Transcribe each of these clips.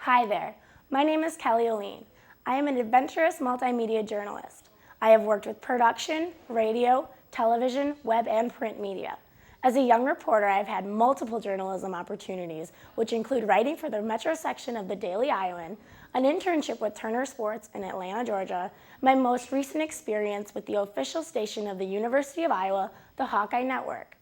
Hi there, my name is Kelly Aline. I am an adventurous multimedia journalist. I have worked with production, radio, television, web, and print media. As a young reporter, I've had multiple journalism opportunities, which include writing for the Metro section of the Daily Iowan, an internship with Turner Sports in Atlanta, Georgia, my most recent experience with the official station of the University of Iowa, the Hawkeye Network.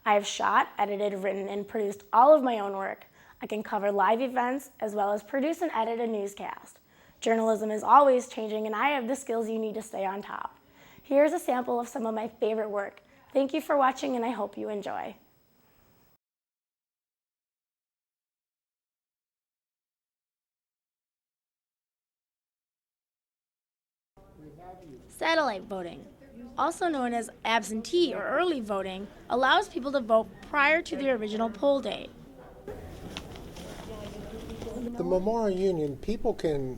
I have shot, edited, written, and produced all of my own work. I can cover live events as well as produce and edit a newscast. Journalism is always changing, and I have the skills you need to stay on top. Here's a sample of some of my favorite work. Thank you for watching, and I hope you enjoy. Satellite voting, also known as absentee or early voting, allows people to vote prior to the original poll date. The Memorial Union, people can,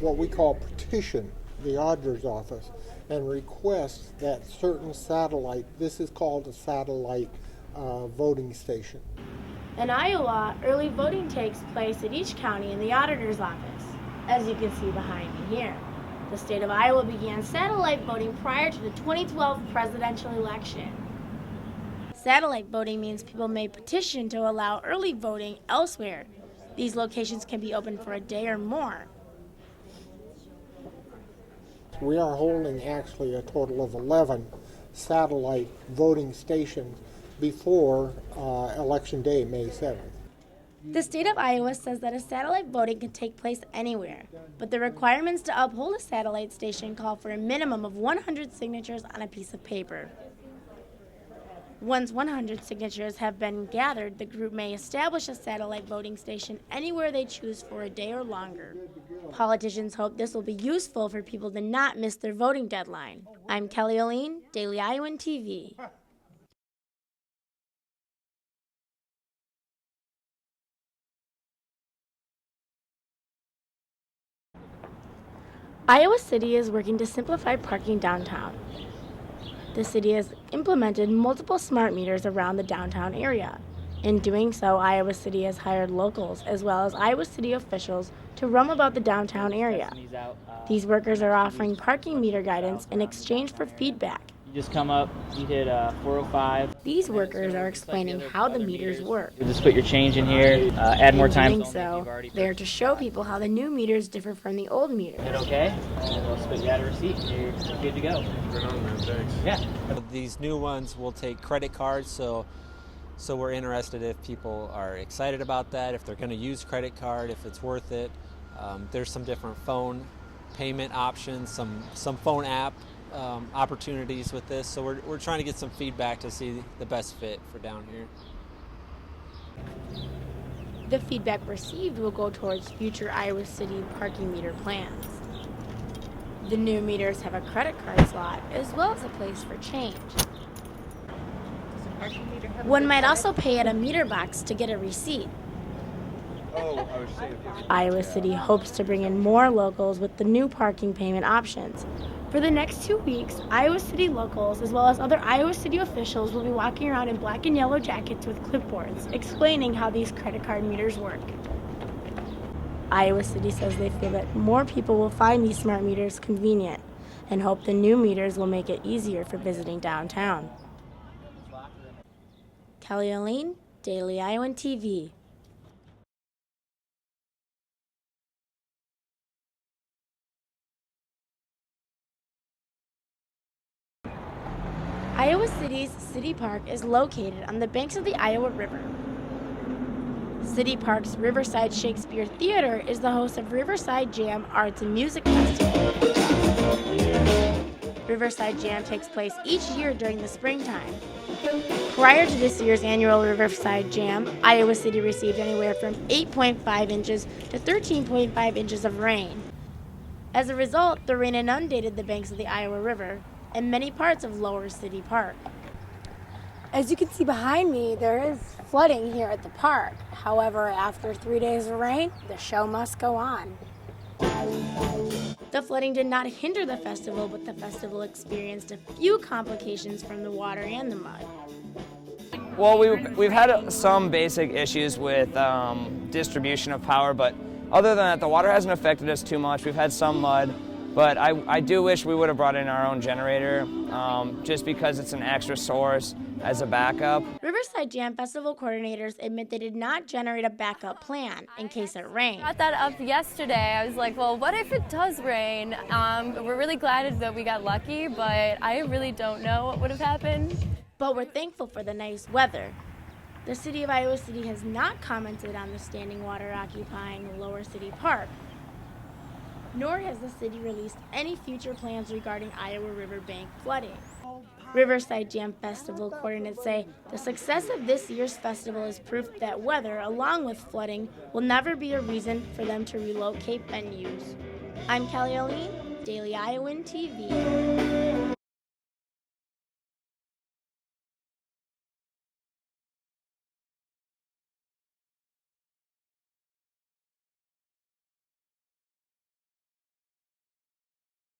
what we call petition the auditor's office and request that certain satellite, this is called a satellite voting station. In Iowa, early voting takes place at each county in the auditor's office, as you can see behind me here. The state of Iowa began satellite voting prior to the 2012 presidential election. Satellite voting means people may petition to allow early voting elsewhere. These locations can be open for a day or more. We are holding actually a total of 11 satellite voting stations before Election Day, May 7th. The state of Iowa says that a satellite voting can take place anywhere, but the requirements to uphold a satellite station call for a minimum of 100 signatures on a piece of paper. Once 100 signatures have been gathered, the group may establish a satellite voting station anywhere they choose for a day or longer. Politicians hope this will be useful for people to not miss their voting deadline. I'm Kelly Aline, Daily Iowan TV. Iowa City is working to simplify parking downtown. The city has implemented multiple smart meters around the downtown area. In doing so, Iowa City has hired locals as well as Iowa City officials to roam about the downtown area. These workers are offering parking meter guidance in exchange for feedback. You just come up, you hit 405. These workers are explaining how the meters work. You just put your change in here, add more time. In doing so, they are to show people how the new meters differ from the old meters. Hit okay, and we'll spit you out a receipt, and you're good to go. Yeah. These new ones will take credit cards, so we're interested if people are excited about that, if they're going to use credit card, if it's worth it. There's some different phone payment options, some phone app opportunities with this, so we're trying to get some feedback to see the best fit for down here. The feedback received will go towards future Iowa City parking meter plans. The new meters have a credit card slot as well as a place for change. One might also pay at a meter box to get a receipt. Iowa City hopes to bring in more locals with the new parking payment options. For the next 2 weeks, Iowa City locals as well as other Iowa City officials will be walking around in black and yellow jackets with clipboards, explaining how these credit card meters work. Iowa City says they feel that more people will find these smart meters convenient and hope the new meters will make it easier for visiting downtown. Kelly Aline, Daily Iowan TV. Iowa City's City Park is located on the banks of the Iowa River. City Park's Riverside Shakespeare Theater is the host of Riverside Jam Arts and Music Festival. Riverside Jam takes place each year during the springtime. Prior to this year's annual Riverside Jam, Iowa City received anywhere from 8.5 inches to 13.5 inches of rain. As a result, the rain inundated the banks of the Iowa River and many parts of Lower City Park. As you can see behind me, there is flooding here at the park. However, after 3 days of rain, the show must go on. The flooding did not hinder the festival, but the festival experienced a few complications from the water and the mud. Well, we've had some basic issues with distribution of power, but other than that, the water hasn't affected us too much. We've had some mud, but I do wish we would have brought in our own generator, just because it's an extra source as a backup. Riverside Jam Festival coordinators admit they did not generate a backup plan in case it rained. I brought that up yesterday. I was like, well, what if it does rain? We're really glad that we got lucky, but I really don't know what would have happened. But we're thankful for the nice weather. The city of Iowa City has not commented on the standing water occupying the Lower City Park, nor has the city released any future plans regarding Iowa riverbank flooding. Riverside Jam Festival coordinates say the success of this year's festival is proof that weather, along with flooding, will never be a reason for them to relocate venues. I'm Kelly Aline, Daily Iowan TV.